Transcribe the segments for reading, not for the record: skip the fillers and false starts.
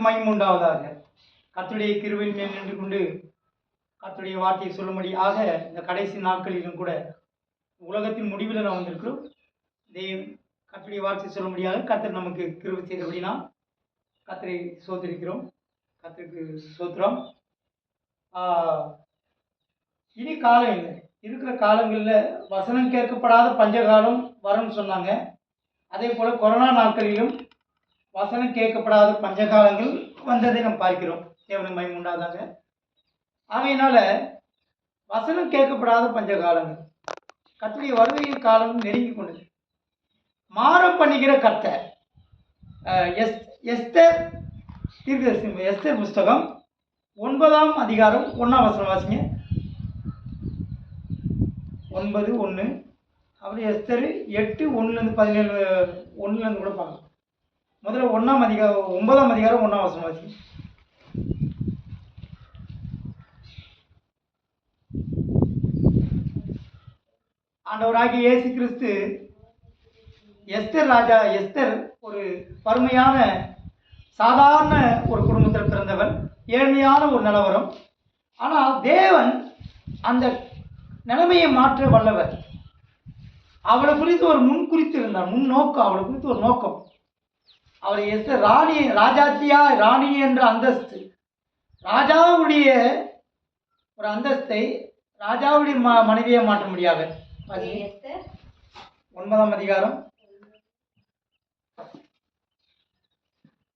மகிமை உண்டாவதாக. கர்த்தருடைய கிருபையின் மேல் நின்று கொண்டு கர்த்தருடைய வார்த்தையை சொல்லும்படியாக இந்த கடைசி நாட்களிலும் கூட உலகத்தின் முடிவில் நாம் வந்திருக்கிறோம். கர்த்தருடைய வார்த்தையை சொல்லும்படியாக கர்த்தர் நமக்கு கிருபை செய்தபடினா கர்த்தரை சோதரிக்கிறோம். கர்த்தருக்கு சோத்திரம். இனி காலம் இல்லை. இருக்கிற காலங்களில் வசனம் கேட்கப்படாத பஞ்சகாலம் வரும்னு சொன்னாங்க. அதே போல் கொரோனா நாட்களிலும் வசனம் கேட்கப்படாத பஞ்சகாலங்கள் வந்ததை நாம் பார்க்கிறோம். தேவனுக்கு மகிமை உண்டாதாக. ஆகையினால வசனம் கேட்கப்படாத பஞ்சகாலங்கள், கர்த்தருடைய வருகையின் காலம் நெருங்கி கொண்டது. மாற பண்ணுகிற கர்த்தர். எஸ்தர் தீர்க்கதரிசி எஸ்தர் புஸ்தகம் 9ஆம் அதிகாரம் 1ஆம் வசனம் வாசிங்க. 9:1. அப்புறம் எஸ்தர் 8:1-17 1 கூட பார்க்கலாம். முதல்ல 9ஆம் அதிகாரம் 1ஆம் வசனம் வாசிங்க. ஆண்டவராகிய இயேசு கிறிஸ்து எஸ்தர் ஒரு வறுமையான சாதாரண ஒரு குடும்பத்தில் பிறந்தவர், ஏழ்மையான ஒரு நிலவரம். ஆனால் தேவன் அந்த நிலைமையை மாற்ற வல்லவர். அவளை குறித்து ஒரு குறித்து இருந்தார், முன்னோக்கம். அவளை குறித்து ஒரு நோக்கம். அவளை எஸ்தர் ராணி என்ற அந்தஸ்து, ராஜாவுடைய ஒரு அந்தஸ்தை ராஜாவுடைய மனைவியை மாற்ற முடியாது. 9ஆம் அதிகாரம்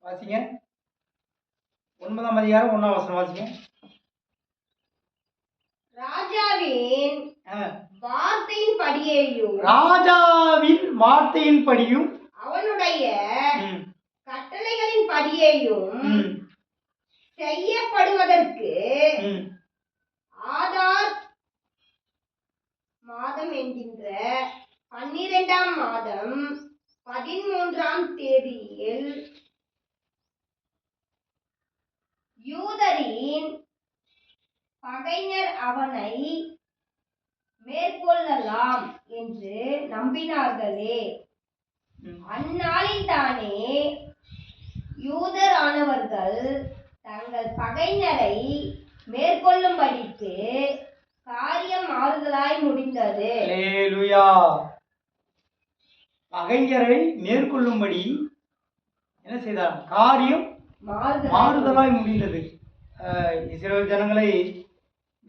வாசிங்க. 9ஆம் அதிகாரம் 1ஆம் வசனம் வாசிங்க. ராஜாவின் வார்த்தையின் படியும் அவனுடைய கட்டளைகளின் படியையும் செய்யப்படுவதற்கு ஆதார் மாதம் என்கின்ற 12ஆம் மாதம் 13ஆம் தேதியில் யூதரின் பகைஞர் அவனை மேற்கொள்ளலாம் என்று நம்பினார்களே. அந்நாளில் தானே யூதரானவர்கள் தங்கள் பகைஞரை மேற்கொள்ளும்படிக்கு காரியம் மாறுதலாய் முடிந்தது. அல்லேலூயா. பகைஞரை மேற்கொள்ளும்படி என்ன செய்தார்? காரியம் மாறுதலாய் முடிந்தது. இஸ்ரவேல் ஜனங்களை,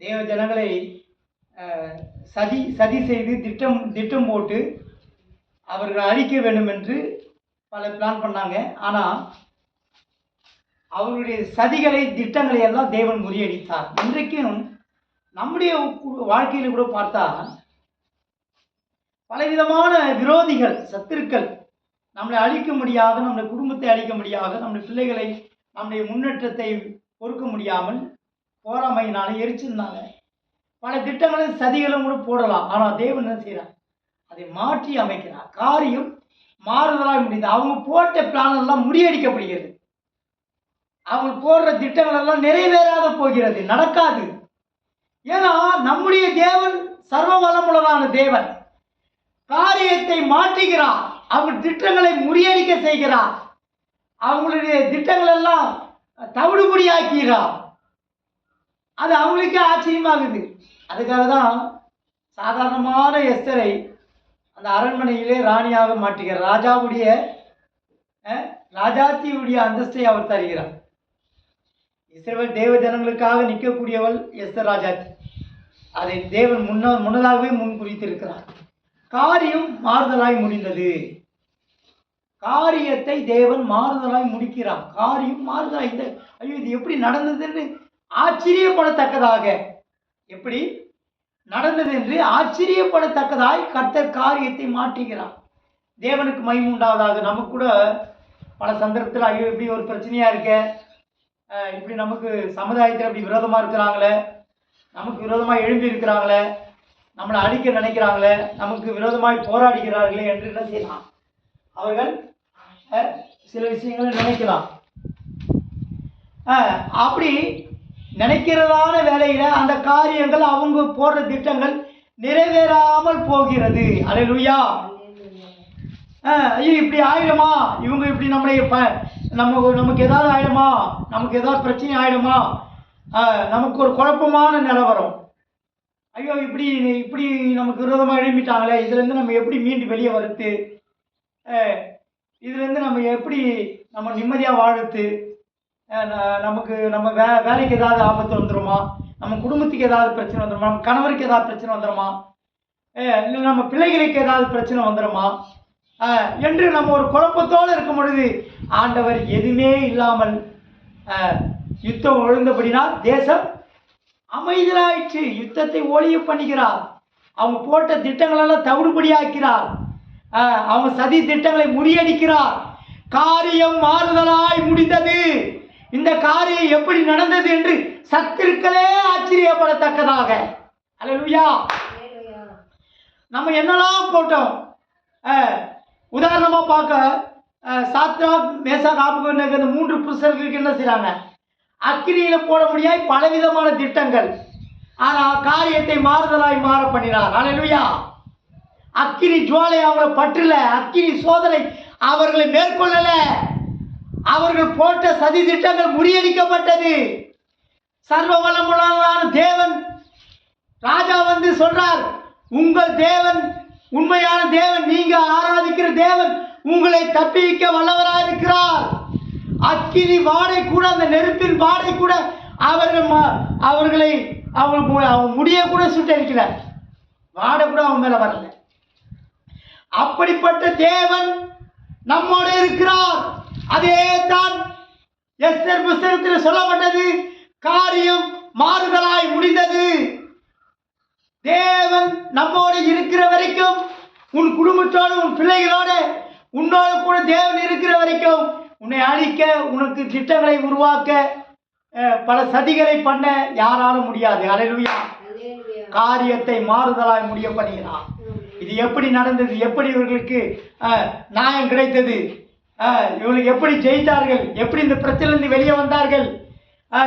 தேவ ஜனங்களை சதி செய்து திட்டம் போட்டு அவர்கள் அழிக்க வேண்டும் என்று பல பிளான் பண்ணாங்க. ஆனால் அவர்களுடைய சதிகளை, திட்டங்களை எல்லாம் தேவன் முறியடித்தார். இன்றைக்கும் நம்முடைய வாழ்க்கையில் கூட பார்த்தா பலவிதமான விரோதிகள், சத்துருக்கள் நம்மளை அழிக்க முடியாத, நம்முடைய குடும்பத்தை அழிக்க முடியாத, நம்முடைய பிள்ளைகளை, நம்முடைய முன்னேற்றத்தை பொறுக்க முடியாமல் போராமையினால, எரிச்சல்னால பல திட்டங்களும் சதிகளும் கூட போடலாம். ஆனால் தேவன் என்ன செய்கிறார்? அதை மாற்றி அமைக்கிறார். காரியம் மாறுதலாக முடியுது. அவங்க போட்ட பிளான் எல்லாம் முறியடிக்கப்படுகிறது. அவங்க போடுற திட்டங்கள் எல்லாம் நிறைவேறாத போகிறது, நடக்காது. ஏன்னா நம்முடைய தேவன் சர்வ வல்லமுள்ளதான தேவன். காரியத்தை மாற்றுகிறார். அவங்க திட்டங்களை முறியடிக்க செய்கிறார். அவங்களுடைய திட்டங்கள் எல்லாம் தவிடுபடியாக்கிறார். அது அவங்களுக்கே ஆச்சரியமாகுது. அதுக்காக தான் சாதாரணமான எஸ்தரை அந்த அரண்மனையிலே ராணியாக மாற்றுகிறார். ராஜாத்தியுடைய அந்தஸ்தை அவர் தருகிறார். இஸ்ரவேல் தேவ ஜனங்களுக்காக நிற்கக்கூடியவள் எஸ்தர் ராஜாத்தி. அதை தேவன் முன்னதாகவே குறித்திருக்கிறார். காரியம் மாறுதலாய் முடிந்தது. காரியத்தை தேவன் மாறுதலாய் முடிக்கிறார். காரியம் மாறுதலாய், ஐயோ இது எப்படி நடந்ததுன்னு ஆச்சரியப்படத்தக்கதாக, எப்படி நடந்தது என்று ஆச்சரியப்படத்தக்கதாய் கர்த்தர் காரியத்தை மாற்றுகிறார். தேவனுக்கு மகிமை உண்டாவதாக. நமக்கு கூட பல சந்தர்ப்பத்தில் ஐயோ இப்படி ஒரு பிரச்சனையாக இருக்க, இப்படி நமக்கு சமுதாயத்தில் இப்படி விரோதமாக இருக்கிறாங்களே, நமக்கு விரோதமாக எழும்பி இருக்கிறாங்களே, நம்மளை அழிக்க நினைக்கிறாங்களே, நமக்கு விரோதமாய் போராடுகிறார்களே என்று என்ன செய்யலாம்? அவர்கள் சில விஷயங்களை நினைக்கலாம். அப்படி நினைக்கிறதான வேலையில் அந்த காரியங்கள், அவங்க போடுற திட்டங்கள் நிறைவேறாமல் போகிறது. அல்லேலூயா. ஐயோ இப்படி ஆயிடுமா, இவங்க இப்படி நம்மளை நமக்கு ஏதாவது ஆயிடுமா, நமக்கு ஏதாவது பிரச்சனை ஆயிடுமா, நமக்கு ஒரு குழப்பமான நிலவரம். ஐயோ இப்படி இப்படி நமக்கு விரோதமாக எழுப்பிட்டாங்களே, இதுலேருந்து நம்ம எப்படி மீண்டு வெளியே வருது, இதுலேருந்து நம்ம எப்படி நம்ம நிம்மதியாக வாழுது, நமக்கு நம்ம வேலைக்கு ஏதாவது ஆபத்து வந்துடுமா, நம்ம குடும்பத்துக்கு ஏதாவது பிரச்சனை வந்துடுமா, நம்ம கணவருக்கு ஏதாவது பிரச்சனை வந்துடுமா, இல்லை நம்ம பிள்ளைகளுக்கு ஏதாவது பிரச்சனை வந்துடுமா என்று நம்ம ஒரு குழப்பத்தோடு இருக்கும் பொழுது ஆண்டவர் எதுவுமே இல்லாமல் யுத்தம் ஒழுந்தபடினா தேசம் அமைதலாயிற்று. யுத்தத்தை ஒழிய பண்ணுகிறார். அவங்க போட்ட திட்டங்களெல்லாம் தவிடுபடியாக்கிறார். அவங்க சதி திட்டங்களை முறியடிக்கிறார். காரியம் மாறுதலாய் முடிந்தது. இந்த காரியம் எப்படி நடந்தது என்று சத்துருக்களே ஆச்சரியப்படத்தக்கதாக. அல்லேலூயா. நம்ம என்னெல்லாம் போட்டோம். உதாரணமாக பார்க்க சாத்ராக் மேசாக் ஆபேத்நேகோ இந்த 3 புருஷர்களுக்கு என்ன செய்கிறாங்க, அக்கினியில் போட முடியாத பலவிதமான திட்டங்கள். ஆனால் காரியத்தை மாறுதலாய் மாற பண்ணினார். அல்லேலூயா. அக்கினி ஜுவாலை அவங்களை பற்றல, அக்கினி சோதனை அவர்களை மேற்கொள்ளல. அவர்கள் போட்ட சதி திட்டங்கள் முறியடிக்கப்பட்டது. சர்வ வல்லமையுள்ள தேவன் ராஜா வந்து சொல்றார், உங்கள் தேவன் உண்மையான தேவன், நீங்க ஆராதிக்கிற தேவன் உங்களை தப்பிக்க வல்லவராக இருக்கிறார். அக்கினி வாடை கூட, அந்த நெருப்பின் வாடை கூட அவர்களை அவங்க முடிய கூட சுட்டரிக்கல, வாடை கூட அவங்க மேல வரல. அப்படிப்பட்ட தேவன் நம்மோடு இருக்கிறார். அதே தான் எஸ்தர் புஸ்தகத்தில் சொல்லப்பட்டது. காரியம் மாறுதலாய் முடிந்தது. தேவன் நம்மோடு இருக்கிற வரைக்கும், உன் குடும்பத்தோடு உன் பிள்ளைகளோடு உன்னோடு கூட தேவன் இருக்கிற வரைக்கும் உன்னை அழிக்க, உனக்கு திட்டங்களை உருவாக்க, பல சதிகளை பண்ண யாராலும் முடியாது. அல்லேலூயா. காரியத்தை மாறுதலாய் முடிய பண்ணுகிறார். இது எப்படி நடந்தது, எப்படி இவர்களுக்கு நியாயம் கிடைத்தது, இவங்களுக்கு எப்படி ஜெயித்தார்கள், எப்படி இந்த பிரச்சனையிலிருந்து வெளியே வந்தார்கள்,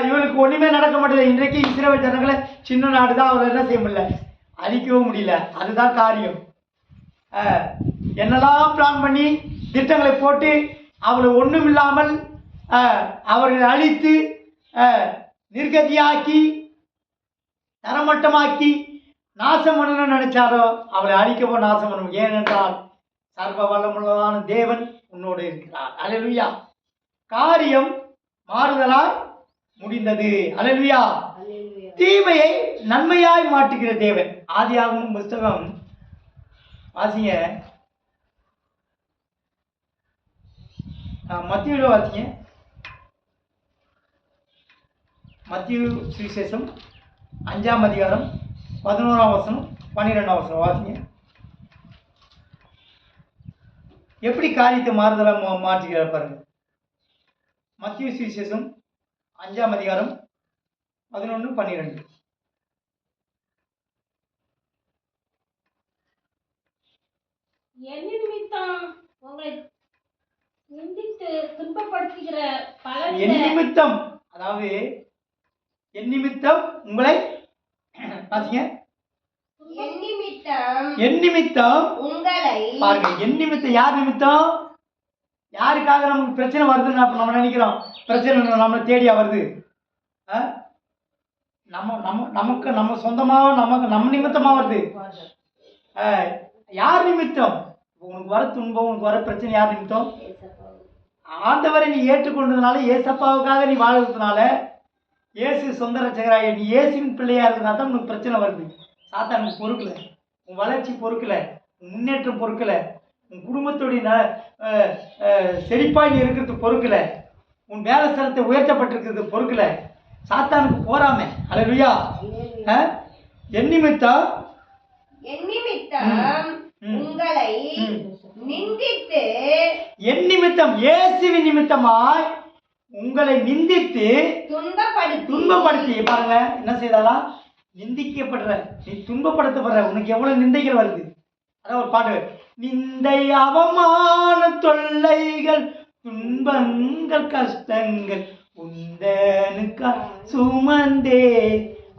இவங்களுக்கு ஒன்றுமே நடக்க மாட்டேது. இன்றைக்கு இஸ்ரவேல் ஜனங்களை சின்ன நாடு தான், அவர் என்ன செய்ய முடியல, அழிக்கவும் முடியல. அதுதான் காரியம். என்னெல்லாம் பிளான் பண்ணி திட்டங்களை போட்டு அவளை ஒன்றும் இல்லாமல் அவர்களை அழித்து நிர்கதியாக்கி தரமட்டமாக்கி நாசம் பண்ணணும்னு நினைச்சாரோ அவளை அழிக்கவோ நாசம் பண்ணணும். ஏனென்றால் சர்வ வல்லமுள்ளதான தேவன் உன்னோடு இருக்கிறார். அல்லேலூயா. காரியம் மாறுதலாய் முடிந்தது. அல்லேலூயா. தீமையை நன்மையாய் மாற்றுகிற தேவன். ஆதியாகமம் புஸ்தகம் வாசிங்க, மத்தியில வாசிங்க. மத்திய சுவிசேஷம் 5ஆம் அதிகாரம் 11ஆம் வசனம் 12ஆம் வசனம் வாசிங்க. எப்படி காரியத்தை மாறுதலாக மாற்றுகிறார் பாருங்க. மத்திய சுவிசேஷம் 5ஆம் அதிகாரம் 11, 12. என் நிமித்தம் உங்களை நிந்தித்து துன்பப்படுத்துகிற என் நிமித்தம், அதாவது என் நிமித்தம் உங்களை வாசிங்க. என் நிமித்தம் உங்களை பாருங்க. என் நிமித்தம் யார் நிமித்தம்? யாருக்காக நமக்கு பிரச்சனை வருதுன்னு நம்ம நினைக்கிறோம். பிரச்சனை நம்மளை தேடியா வருது? நமக்கு நம்ம சொந்தமாக நம்ம நிமித்தமாக வருது. யார் நிமித்தம்? உனக்கு வர துன்பம், உனக்கு வர பிரச்சனை யார் நிமித்தம்? ஆண்டவரை நீ ஏற்றுக்கொண்டதுனால, ஏசப்பாவுக்காக நீ வாழ்றதுனால, இயேசு சொந்த ரட்சகராக நீ இயேசுவின் பிள்ளையா இருக்கிறதுனால தான் உனக்கு பிரச்சனை வருது. சாத்தானுக்கு பொறுக்கல, உன் வளர்ச்சி பொறுக்கல, உன் முன்னேற்றம் பொறுக்கல, உன் குடும்பத்துடைய செழிப்பாய் நீ இருக்கிறது பொறுக்கல, உன் வேலை ஸ்தலத்தை உயர்த்தப்பட்டிருக்கிறது பொறுக்கல. சாத்தானுக்கு போறாம. அல்லேலூயா. என் நிமித்தம் உங்களை நிந்தித்து, என் நிமித்தம் இயேசுவின் நிமித்தமாய் உங்களை நிந்தித்து துன்பப்படுத்தி பாருங்க என்ன செய்தாலா? நிந்திக்கப்படுற, நீ துன்பப்படுத்தப்படுற, உனக்கு எவ்வளவு நிந்தைகள் வருது. அதான் ஒரு பாட்டு, நிந்தை அவமான தொல்லைகள் துன்பங்கள் கஷ்டங்கள் உந்தனுக்கா சுமந்தே.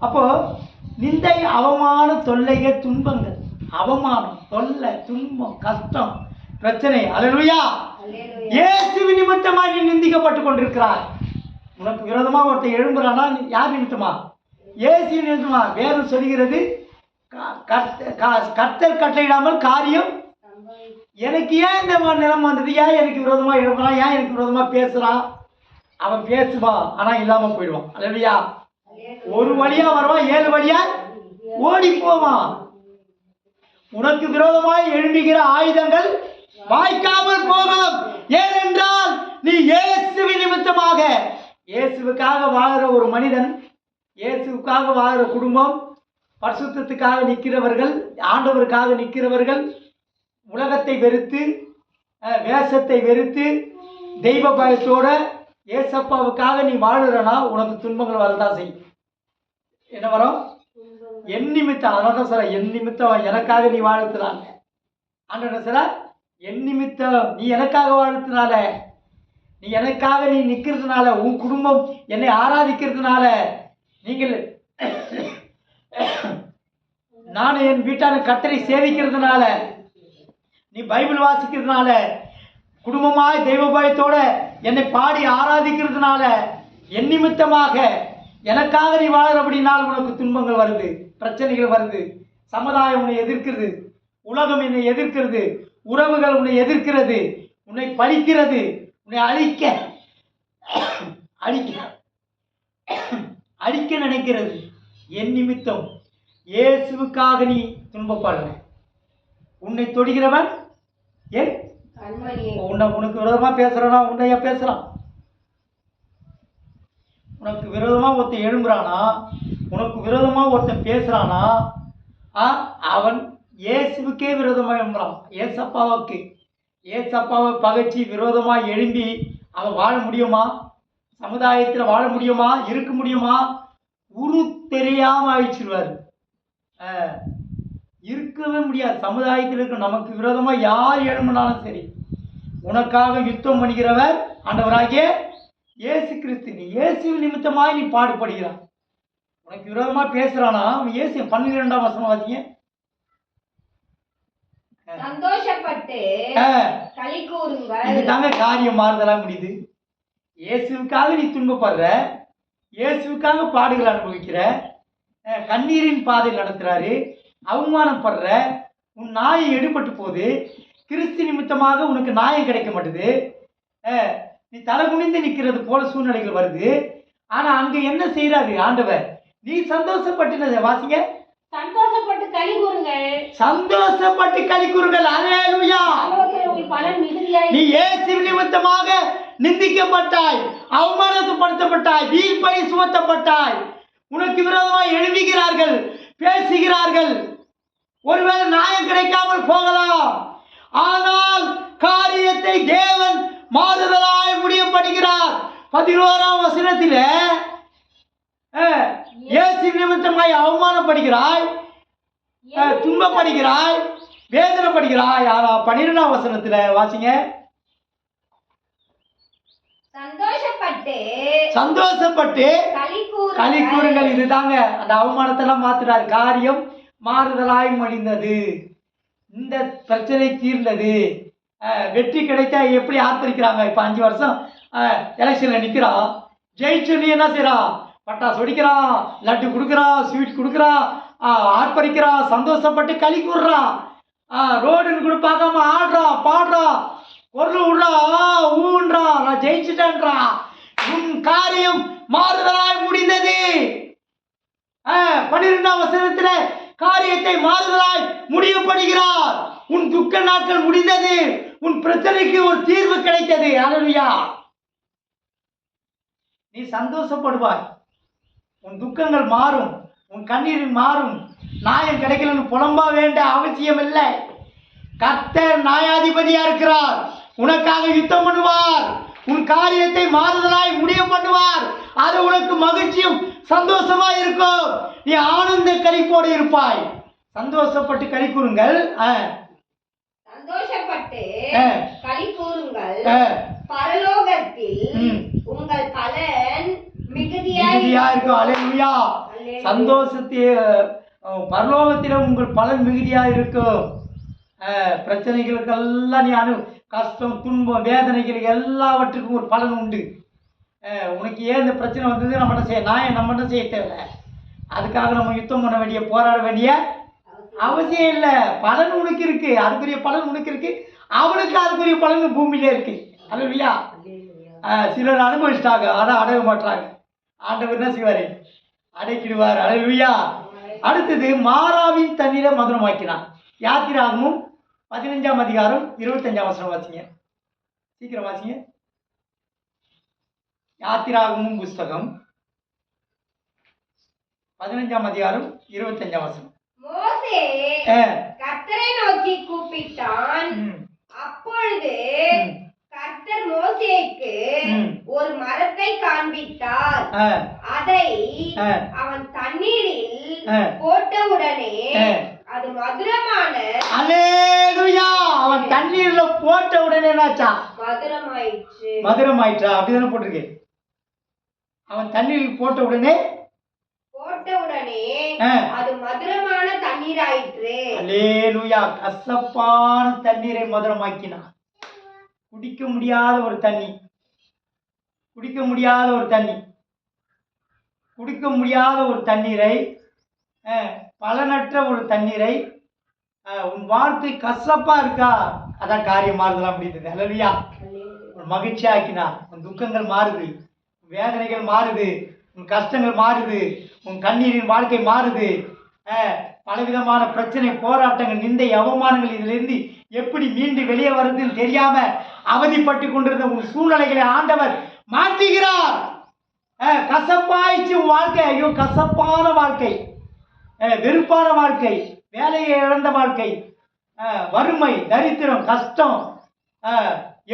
அப்போ நிந்தை அவமான தொல்லைகள் துன்பங்கள், அவமானம், தொல்லை, துன்பம், கஷ்டம், பிரச்சனை. அல்லேலூயா. அல்லேலூயா. இயேசு நிமித்தமா நீ நிந்திக்கப்பட்டு கொண்டிருக்கிறாய். உனக்கு விரோதமா ஒருத்தன் எழும்புறானா, யார் நிமித்தமா? இயேசு நிமித்தமா. வேதம் சொல்கிறது, கர்த்தர் கட்டளையிடாமல் காரியம். எனக்கு ஏன் இந்த நிலைமை வந்தது? ஏன் எனக்கு விரோதமா எழுப்புறான்? ஏன் எனக்கு விரோதமா பேசுறான்? அவன் பேசுவான், ஆனா இல்லாம போயிடுவான். அல்லேலூயா. ஒரு வழியா வருவான், 7 வழியா ஓடி போவான். உனக்கு விரோதமாய் எழும்புகிற ஆயுதங்கள் வாய்க்காமல் போகும். ஏனென்றால் நீ இயேசுவின் நிமித்தமாக, இயேசுவுக்காக வாழ்கிற ஒரு மனிதன், இயேசுவுக்காக வாழ்கிற குடும்பம், பரிசுத்தத்துக்காக நிற்கிறவர்கள், ஆண்டவருக்காக நிற்கிறவர்கள், உலகத்தை வெறுத்து, வேஷத்தை வெறுத்து, தெய்வ பயத்தோட ஏசப்பாவுக்காக நீ வாழுறனா உனக்கு துன்பங்கள் வரதான் செய்யும். என்ன வரும்? என் நிமித்தம். அதனால தான் சொல்ல, என் நிமித்தம் எனக்காக நீ வாழ்த்துனால. ஆண்டவர் சொல்ல, என் நிமித்தம் நீ எனக்காக வாழ்த்துனால, நீ எனக்காக நீ நிற்கிறதுனால, உன் குடும்பம் என்னை ஆராதிக்கிறதுனால, நீங்கள் நான் என் வீட்டான கர்த்தரை சேவிக்கிறதுனால, நீ பைபிள் வாசிக்கிறதுனால, குடும்பமாய் தெய்வ பயத்தோட என்னை பாடி ஆராதிக்கிறதுனால, என் நிமித்தமாக எனக்காக நீ வாழறபடினால் உனக்கு துன்பங்கள் வருது, பிரச்சனைகள் வருது, சமுதாயம் உன்னை எதிர்க்கிறது, உலகம் என்னை எதிர்க்கிறது, உறவுகள் உன்னை எதிர்க்கிறது, உன்னை பழிக்கிறது, உன்னை அழிக்க நினைக்கிறது. என் நிமித்தம் இயேசுவுக்காக நீ துன்பப்படுற. உன்னை தொடுகிறவன் ஏன்? உனக்கு விரோதமா பேசுறானா? உன்னையா பேசுறான்? உனக்கு விரோதமா ஒருத்தன் எழும்புறானா, உனக்கு விரோதமா ஒருத்தன் பேசுறானா, அவன் இயேசுவுக்கே விரோதமா எழும்புறான். ஏசப்பாவுக்கு. ஏசப்பாவை பகைச்சி விரோதமா எழும்பி அவன் வாழ முடியுமா? சமுதாயத்தில் வாழ முடியுமா? இருக்க முடியுமா? உரு தெரியாம அழிச்சிருவார். இருக்கவே முடியாது. சமுதாயத்தில் இருக்க நமக்கு விரோதமாக யார் எழும்பினாலும் சரி, உனக்காக யுத்தம் பண்ணுகிறவர் ஆண்டவராகிய இயேசு கிறிஸ்து. நீ இயேசு நிமித்தமாய் நீ பாடுபடுகிறான். உனக்கு விரோதமாக பேசுறானா, அவன் இயேசு. 12ஆம் வசனம் வாசிங்க. சந்தோஷப்பட்டு களி கூறுங்கள். இதுதாங்க காரியம் மாறுதலா முடியுது. இயேசுவுக்காக நீ துன்பப்படுற, இயேசுவுக்காக பாடுகள் அனுபவிக்கிற, கண்ணீரின் பாதை நடத்துறாரு, அவமானப்படுற, உன் நாயம் எடுபட்டு போகுது, கிறிஸ்து நிமித்தமாக உனக்கு நியாயம் கிடைக்க மாட்டுது, நீ தலை குனிந்து நிற்கிறது போல சூழ்நிலைகள் வருது. ஆனா அங்க என்ன செய்யறாரு ஆண்டவர்? நீ சந்தோஷப்பட்டு வாசிங்க. சந்தோஷப்பட்டு களி கூறுங்கள். சந்தோஷப்பட்டு களி கூறுங்கள். அல்லேலூயா. நீ இயேசு நிமித்தமாக நிந்திக்கப்பட்டாய், அவமானப்படுத்தப்பட்டாய், வீழ்பழி சுமத்தப்பட்டாய், உனக்கு விரோதமாக எழுதுகிறார்கள், பேசுகிறார்கள். ஒருவேளை நியாயம் கிடைக்காமல் போகலாம், ஆனால் காரியத்தை தேவன் மாறுதலாய் முடியப்படுகிறார். 11ஆம் வசனத்தில் இயேசு நிமித்தமாய் அவமானப்படுகிறாய், துன்பப்படுகிறாய், வேதனைப்படுகிறாய். ஆனா 12ஆம் வசனத்தில் வாசிங்க. சந்தோஷப்பட்டு களி கூறுங்கள். இதுதாங்க அந்த அவமானத்தெல்லாம் மாத்துறாரு. காரியம் மாறுதலாய் முடிந்தது, இந்த பிரச்சனை தீர்ந்தது, வெற்றி கிடைத்தா எப்படி ஆர்ப்பரிக்கிறாங்க. இப்ப 5 வருஷம் எலெக்ஷன்ல நிக்கிறான், ஜெயிச்சு நீ என்ன செய்யறான்? பட்டாசு வெடிக்கிறான், லட்டு கொடுக்குறான், ஸ்வீட் கொடுக்குறான், ஆர்ப்பரிக்கிறான், சந்தோஷப்பட்டு களி கூறுறான், ரோடுன்னு கூட பார்க்காம ஆடுறான், பாடுறான், பொருள் விடுறான், ஊன்றான், நான் ஜெயிச்சுட்டேன்றான். உன் காரியம் மாறுதலாய் முடிந்தது. 12ஆம் வசனத்துல காரியத்தை மாறுதலாய் முடியப்படுகிறார். உன் துக்க நாட்கள் முடிந்தது, உன் பிரச்சனைக்கு ஒரு தீர்வு கிடைத்தது. அல்லேலூயா. நீ சந்தோஷப்படுவாய், உன் துக்கங்கள் மாறும், உன் கண்ணீர் மாறும். நியாயம் கிடைக்கலன்னு புலம்பா வேண்ட அவசியம் இல்லை. கர்த்தர் நியாயாதிபதியா இருக்கிறார், உனக்காக யுத்தம் பண்ணுவார், உன் காரியத்தை மாறுதலாய் முடிய பண்ணுவார். அது உனக்கு மகிழ்ச்சியும் சந்தோஷமா இருக்கும். நீ ஆனந்த களிப்போடு இருப்பாய். சந்தோஷப்பட்டு களி கூறுங்கள். சந்தோஷப்பட்டு களி கூறுங்கள், பரலோகத்தில் உங்கள் பலன் மிகுதியா இருக்கும். அல்லேலூயா. சந்தோஷத்தை பரலோகத்தில உங்கள் பலன் மிகுதியா இருக்கும். பிரச்சனைகளுக்கெல்லாம் நீ கஷ்டம் துன்பம் வேதனைகள் எல்லாவற்றுக்கும் ஒரு பலன் உண்டு. உனக்கு ஏன் இந்த பிரச்சனை வந்தது நம்ம என்ன செய்ய நம்ம என்ன செய்ய தேவை, அதுக்காக நம்ம யுத்தம் பண்ண வேண்டிய போராட வேண்டிய அவசியம் இல்லை. பலன் உனக்கு இருக்கு, அதுக்குரிய பலன் உனக்கு இருக்கு, அவனுக்கு அதுக்குரிய பலன் பூமியிலே இருக்கு. அல்லேலூயா. சிலர் அனுபவிச்சிட்டாங்க, அதான் அடைய மாட்டாங்க. ஆண்டவர் என்ன செய்வார், அடைக்கிடுவார். அல்லேலூயா. அடுத்தது மாறாவின் தண்ணீரை மதுரமாக்கினான். யாத்திராகமும் 15ஆம் அதிகாரம் 25ஆம் வசனம் வாசிங்க, சீக்கிரம் வாசிங்க. யாத்திராகமும் புஸ்தகம் 15ஆம் அதிகாரம் 25ஆம் வசனம். மோசே கர்த்தரை நோக்கி கூப்பிட்டான். அப்பொழுது கர்த்தர் மோசேக்கு ஒரு மரத்தை காண்பித்தார். அதை அவன் தண்ணீரில் போட்டவுடனே அது மதுரமான. அல்லேலூயா. அவன் தண்ணீர்ல போட்ட உடனே என்னாச்சா, மதுரமாயிற்றா. அப்படிதானே போட்டிருக்கு. அவன் தண்ணீரில் போட்ட உடனே அது மதுரமான தண்ணீர் ஆயிற்று. அல்லேலூயா. கசப்பான தண்ணீரை மதுரமாக்கினான். குடிக்க முடியாத ஒரு தண்ணி, குடிக்க முடியாத ஒரு தண்ணி, குடிக்க முடியாத ஒரு தண்ணீரை, பலனற்ற ஒரு தண்ணீரை, உன் வாழ்க்கை கசப்பா இருக்கா, அதான் காரியம் மாறுதலாம் அப்படின்றது. அல்லேலூயா. உன் மகிழ்ச்சி ஆக்கினார். உன் துக்கங்கள் மாறுது, வேதனைகள் மாறுது, உன் கஷ்டங்கள் மாறுது, உன் கண்ணீரின் வாழ்க்கை மாறுது. பலவிதமான பிரச்சனை, போராட்டங்கள், நிந்தை, அவமானங்கள், இதிலிருந்து எப்படி மீண்டு வெளியே வருதுன்னு தெரியாம அவதிப்பட்டு கொண்டிருந்த உன் சூழ்நிலைகளை ஆண்டவர் மாற்றுகிறார். கசப்பாயிடுச்சு உன் வாழ்க்கை. ஐயோ, கசப்பான வாழ்க்கை, வெறுப்பான வாழ்க்கை, வேலையை இழந்த வாழ்க்கை, வறுமை, தரித்திரம், கஷ்டம்,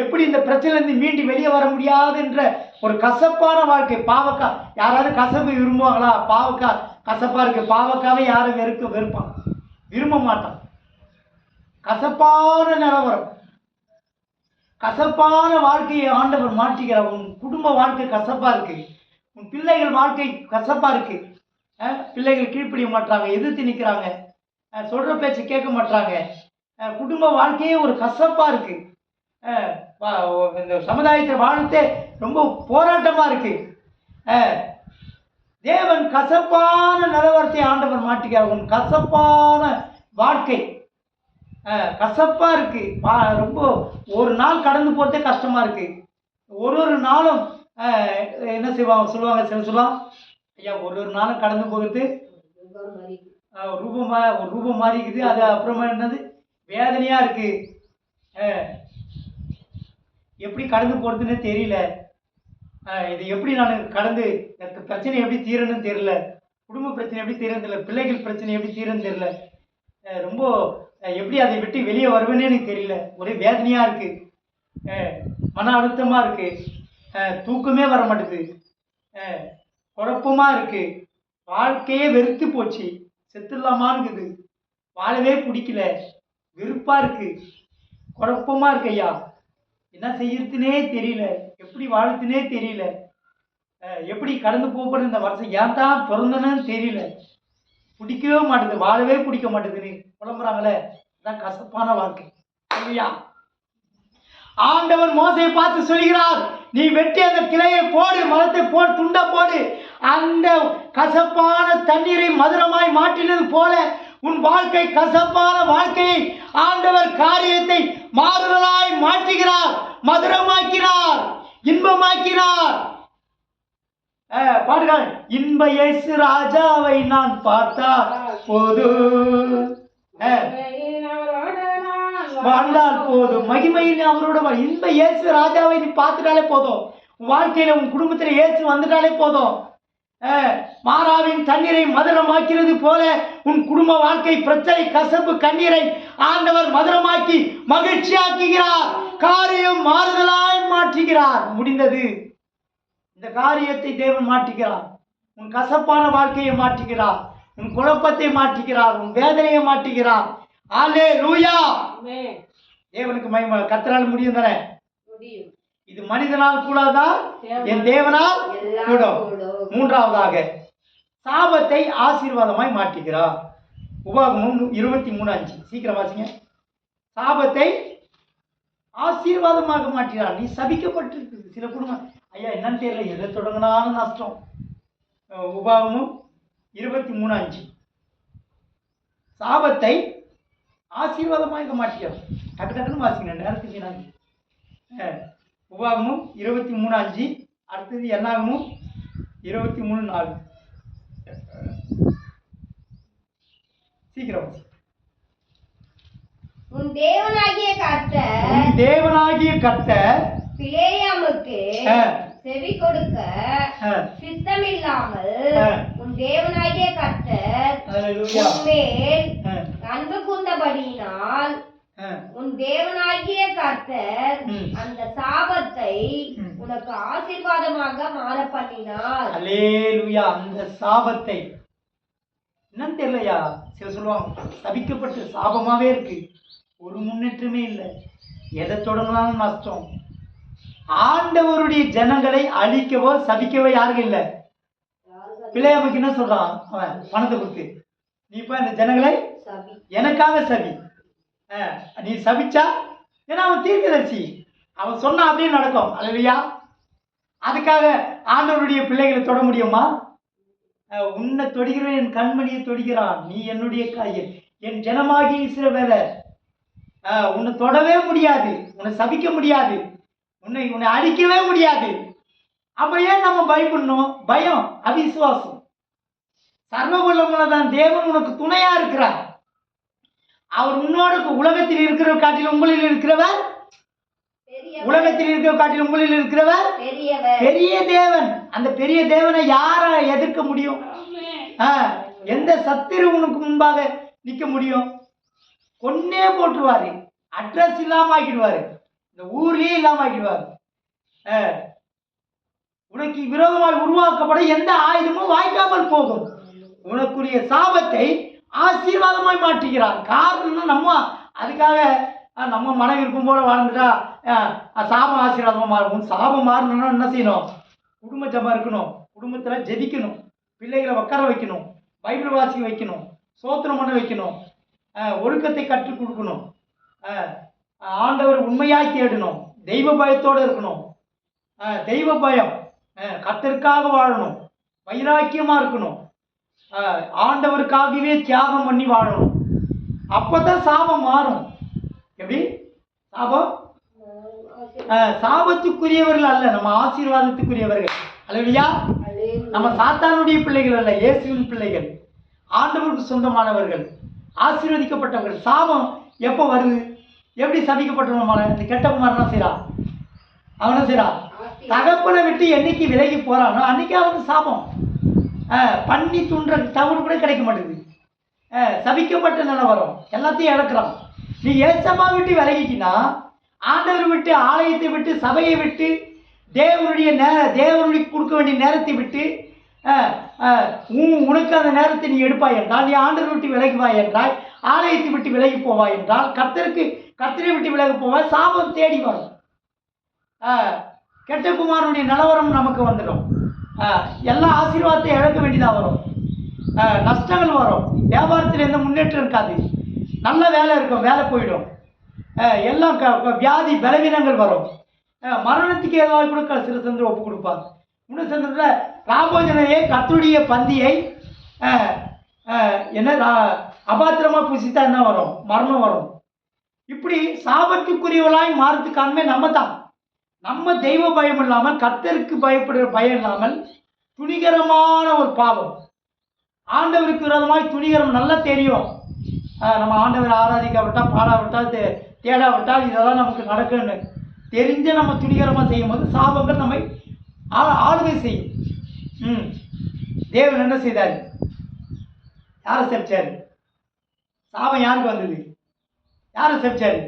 எப்படி இந்த பிரச்சனையிலிருந்து மீண்டு வெளியே வர முடியாது என்ற ஒரு கசப்பான வாழ்க்கை. பாவக்காய், யாராவது கசப்பு விரும்புவாங்களா? பாவக்காய் கசப்பா இருக்கு, பாவக்காவை யாரும் வெறுப்பான், விரும்ப மாட்டான். கசப்பான நிலவரம், கசப்பான வாழ்க்கையை ஆண்டவர் மாற்றுகிறார். உன் குடும்ப வாழ்க்கை கசப்பா இருக்கு, உன் பிள்ளைகள் வாழ்க்கை கசப்பா இருக்கு. பிள்ளைகள் கீழ்ப்படிய மாட்டாங்க, எதிர்த்து நிற்கிறாங்க, சொல்ற பேச்சு கேட்க மாட்டாங்க. குடும்ப வாழ்க்கையே ஒரு கசப்பா இருக்கு. இந்த சமுதாயத்தை வாழ்த்தே ரொம்ப போராட்டமா இருக்கு. தேவன் கசப்பான நிலவரத்தை ஆண்டவர் மாட்டுகிறார். உன் கசப்பான வாழ்க்கை கசப்பா இருக்கு, ரொம்ப ஒரு நாள் கடந்து போறதே கஷ்டமா இருக்கு. ஒரு நாளும் என்ன செய்வாங்க சொல்லுவாங்க, சில சொல்லுவாங்க, ஐயா ஒரு நாளும் கடந்து போகிறது ஒரு ரூபம் மாறி இருக்குது. அது அப்புறமா என்னது வேதனையா இருக்கு, எப்படி கடந்து போறதுன்னு தெரியல, இது எப்படி நான் கடந்து பிரச்சனை எப்படி தீரணும்னு தெரியல, குடும்ப பிரச்சனை எப்படி தீரன்னு தெரியல, பிள்ளைகள் பிரச்சனை எப்படி தீரன்னு தெரியல, ரொம்ப எப்படி அதை விட்டு வெளியே வருவேன்னு எனக்கு தெரியல, ஒரே வேதனையா இருக்கு, மன அழுத்தமா இருக்கு, தூக்கமே வர மாட்டேது, குழப்பமா இருக்கு, வாழ்க்கையே வெறுத்து போச்சு, செத்துடலாமா இருக்குது, வாழவே பிடிக்கல, வெறுப்பா இருக்கு, குழப்பமா இருக்கு. ஐயா என்ன செய்யறதுனே தெரியல, எப்படி வாழத்துனே தெரியல, எப்படி கடந்து போகிற இந்த வருஷம் ஏன் தான் பிறந்தனன்னு தெரியல, பிடிக்கவே மாட்டேது, வாழவே பிடிக்க மாட்டேதுன்னு புலம்புறாங்களே, அதான் கசப்பான வாழ்க்கை. இல்லையா? ஆண்டவர் மோசையை பார்த்து சொல்கிறார், நீ வெட்டி அந்த கிளையை போடு, மரத்தை போடு, துண்டை போடு, அந்த கசப்பான தண்ணீரை மதுரமாய் மாற்றினது போல உன் வாழ்க்கை கசப்பான வாழ்க்கையை ஆண்டவர் காரியத்தை மாறுதலாய் மாற்றுகிறார், மதுரமாக்கினார், இன்பமாக்கினார். பாடுகள், இன்ப இயேசு ராஜாவை நான் பார்த்தா போது வாழ்ந்தால் போதும், மகிமையில் அவரோட இன்ப இயேசு ராஜாவை நீ பார்த்துட்டாலே போதும், உன் வாழ்க்கையில உன் குடும்பத்தில் இயேசு வந்துட்டாலே போதும். மாறாவின் தண்ணீரை மதுரமாக்கிறது போல உன் குடும்ப வாழ்க்கை பிரச்சனை, கசப்பு, கண்ணீரை ஆண்டவர் மதுரமாக்கி மகிழ்ச்சியாக்குகிறார், காரியம் மாறுதலாய் மாற்றுகிறார். முடிந்தது. இந்த காரியத்தை தேவன் மாற்றுகிறார். உன் கசப்பான வாழ்க்கையை மாற்றுகிறார், உன் குழப்பத்தை மாற்றுகிறார், உன் வேதனையை மாற்றுகிறார். அல்லேலூயா. தேவனுக்கு மகிமை. கர்த்தரால் முடியும் தானே? இது மனிதனால் கூடாதா, என் தேவனால் கூடும். மூன்றாவதாக சாபத்தை ஆசீர்வாதமாய் மாற்றுகிறார். உபாகமம் 23:5 சீக்கிரம் வாசிங்க. சாபத்தை ஆசீர்வாதமாக மாற்றினார். நீ சபிக்கப்பட்டிருக்குது. சில குடும்பம் ஐயா என்னன்னு தெரியல, எதை தொடங்கினாலும் நஷ்டம். உபாகமும் 23:5 சாபத்தை ஆசீர்வாதமாக மாற்றினார். டக்கு டக்குன்னு வாசிங்க, நேரத்துக்கு நாங்கள். உபாகமும் 23:5 அடுத்தது என்னாகமும் 23:4 சீக்கிரம். உன் தேவனாகிய கர்த்தர் உன் தேவனாகிய கர்த்தர் பிலேயாமுக்கு செவி கொடுக்க சித்தமில்லாமல் உன் தேவனாகிய கர்த்தர் உன்மேல் அன்பு கூர்ந்தபடியினால் உன் தேவனாகிய கர்த்தர் அந்த சாபத்தை உனக்கு ஆசீர்வாதமாக மாற பண்ணினார். அல்லேலூயா. அந்த சாபத்தை என்னன்னு தெரியலையா, சில சொல்லுவாங்க சபிக்கப்பட்ட சாபமாவே இருக்கு, ஒரு முன்னேற்றமே இல்லை, எதை தொடங்கினாலும் நஷ்டம். ஆண்டவருடைய ஜனங்களை அழிக்கவோ சபிக்கவோ யாருக்கும் இல்லை. பிள்ளையாமுக்கு என்ன சொல்றான், அவன் பணத்தை கொடுத்து நீ இப்ப இந்த ஜனங்களை எனக்காக சபி, நீ சபிச்சா, ஏன்னா அவன் தீர்க்கதரிசி, அவன் சொன்னா அப்படியே நடக்கும். அல்லையா? அதுக்காக ஆண்டவருடைய பிள்ளைகளை தொட முடியுமா? உன்னை தொடுகிறவன் என் கண்மணியை தொடுகிறான், நீ என்னுடைய என் ஜனமாகி இஸ்ரவேலர், உன்னை தொடவே முடியாது, உன்னை சபிக்க முடியாது, உன்னை அழிக்கவே முடியாது. அப்ப ஏன் நம்ம பயப்படணும்? பயம் அவிசுவாசம். சர்வகுலமுள்ளதான் தேவன் உனக்கு துணையா இருக்கிறார். அவர் உன்னோட உலகத்தில் இருக்கிற காட்டில் உங்களில் இருக்கிறவர், உலகத்தில் இருக்கிற காட்டில் உங்களில் இருக்கிறவர் பெரிய தேவன். அந்த பெரிய தேவனை யார எதிர்க்க முடியும்? எந்த சத்திரு உனக்கு முன்பாக நிற்க முடியும்? கொன்னே போட்டுருவாரு, அட்ரஸ் இல்லாம ஆக்கிடுவாரு, இந்த ஊர்லயே இல்லாம ஆக்கிடுவாரு. உனக்கு விரோதமாக உருவாக்கப்பட எந்த ஆயுதமும் வாய்க்காமல் போகும். உனக்குரிய சாபத்தை ஆசீர்வாதமாய் மாற்றுகிறார். காரணம் நம்ம அதுக்காக நம்ம மன விருப்பம் போல வாழ்ந்துட்டா சாபம் ஆசீர்வாதமா மாறும். சாபம் மாறணும்னா என்ன செய்யணும்? குடும்ப ஜபம் இருக்கணும், குடும்பத்துல ஜெபிக்கணும், பிள்ளைகளை உட்கார வைக்கணும், பைபிள் வாசிக்க வைக்கணும், சோத்திரம் பண்ண வைக்கணும், ஒழுக்கத்தை கற்றுக் கொடுக்கணும், ஆண்டவர் உண்மையாய் தேடணும், தெய்வ பயத்தோடு இருக்கணும். தெய்வ பயம், கர்த்தருக்காக வாழணும், வைராக்கியமா இருக்கணும், ஆண்டவருக்காகவே தியாகம் பண்ணி வாழணும். அப்பதான் சாபம் மாறும். எப்படி சாபம்? சாபத்துக்குரியவர்கள் அல்ல, நம்ம ஆசீர்வாதத்துக்குரியவர்கள். அல்லையா? நம்ம சாத்தானுடைய பிள்ளைகள் அல்ல, இயேசுவின் பிள்ளைகள், ஆண்டவருக்கு சொந்தமானவர்கள், ஆசீர்வதிக்கப்பட்டவர்கள். சாபம் எப்போ வருது? எப்படி சபிக்கப்பட்டவன் இந்த கெட்ட குமாரனா செய்யறான், அவனை செய்யறான், தகப்பனை விட்டு என்னைக்கு விலகி போறானோ அன்னைக்கு அவனுக்கு சாபம். பண்ணி துன்ற தவறு கூட கிடைக்க மாட்டேங்குது. சபிக்கப்பட்ட நிலை வரும், எல்லாத்தையும் இழக்கிறான். நீ ஏசமா விட்டு விலகிட்டினா, ஆண்டவர் விட்டு, ஆலயத்தை விட்டு, சபையை விட்டு, தேவனுடைய கொடுக்க வேண்டிய நேரத்தை விட்டு உனக்கு அந்த நேரத்தை நீ எடுப்பாய் என்றால், நீ ஆண்டவர் விட்டு விலகுவாய் என்றால், ஆலயத்தை விட்டு விலகி போவாய் என்றால், கர்த்தரை விட்டு விலகி போவாய், சாபம் தேடி வரும். கெட்ட குமாரனுடைய நிலவரம் நமக்கு வந்துடும். எல்லா ஆசீர்வாதத்தையும் இழக்க வேண்டியதாக வரும், நஷ்டங்கள் வரும், வியாபாரத்தில் எந்த முன்னேற்றம் இருக்காது, நல்ல வேலை இருக்கும், வேலை போயிடும், எல்லாம் வியாதி பலவீனங்கள் வரும், மரணத்துக்கு ஏதாவது கூட சில சந்திர ஒப்பு கொடுப்பாங்க. இன்னும் சந்திரத்தில் ராபோஜனையே கர்த்தருடைய பந்தியை என்ன அபாத்திரமாக புசித்தா என்ன வரும்? மரணம் வரும். இப்படி சாபத்துக்குரியவளாய் மாறத்துக்கானமே நம்ம தான். நம்ம தெய்வ பயம் இல்லாமல், கர்த்தருக்கு பயப்படுற பயம் இல்லாமல், துணிகரமான ஒரு பாவம், ஆண்டவருக்கு விரோதமாய் துணிகரம் நல்லா தெரியும். நம்ம ஆண்டவரை ஆராதிக்காவிட்டால், பாடாவிட்டால், தேடாவிட்டால் இதெல்லாம் நமக்கு நடக்குன்னு தெரிஞ்ச நம்ம துணிகரமாக செய்யும் போது சாபங்கள் நம்மை ஆளுகை செய்யும். தேவன் என்ன செய்தார்? யாரை செபிச்சாரு? சாபம் யாருக்கு வந்தது? யாரை செபிச்சாரு?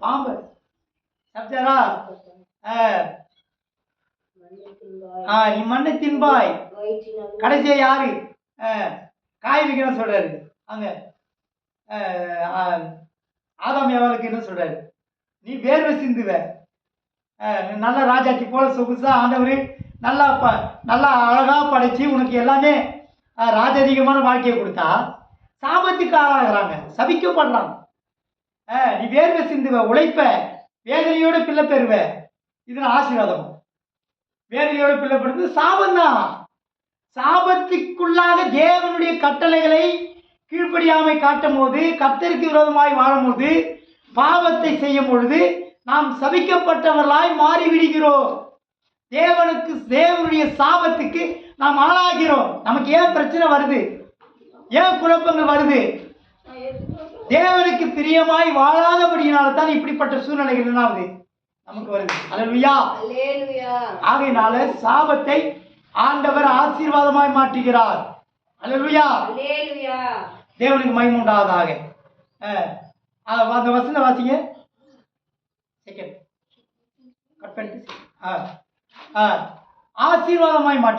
பாம்பு செபிச்சாரா? நீ மண்ணை தின்பாய். கடைசியா யாரு காய்கறிக்கு என்ன சொல்றாரு? அங்க ஆதாம் ஏவாளுக்கு என்ன சொல்றாரு? நீ வேர்வை சிந்துவ. நல்ல ராஜாத்தி போல சொகுசா ஆண்டவர் நல்லா அழகா படைச்சு உனக்கு எல்லாமே ராஜரீகமான வாழ்க்கையை கொடுத்தா சாபத்துக்கு ஆளாகிறாங்க, சபிக்கப்படுறாங்க. நீ வேர்வை சிந்துவ, உழைப்ப, வேதனையோட பிள்ளை பெறுவ, இது ஆசீர்வாதம். வேதனையோட பிள்ளை பெறுவது சாபம் தான். சாபத்துக்குள்ளாக தேவனுடைய கட்டளைகளை கீழ்ப்படியாமை காட்டும் போது, கர்த்தருக்கு விரோதமாய் வாழும்போது, பாவத்தை செய்யும் பொழுது நாம் சபிக்கப்பட்டவர்களாய் மாறிவிடுகிறோம். தேவனுடைய சாபத்துக்கு நாம் ஆளாகிறோம். நமக்கு ஏன் பிரச்சனை வருது? ஏன் குழப்பங்கள் வருது? தேவனுக்கு பிரியமாய் வாழாதபடியினால தான் இப்படிப்பட்ட சூழ்நிலைகள் என்னாவது நமக்கு வருது. அல்லேலூயா. ஆகையினால சாபத்தை ஆண்டவர் ஆசீர்வாதமாய் மாற்றுகிறார். அல்லேலூயா. தேவனுக்கு மகிமை உண்டாவதாக. அந்த வசனம் வாசிங்க. செகண்ட் கட் பண்ணிட்டு ஆசீர்வாதமாய் மாற்றி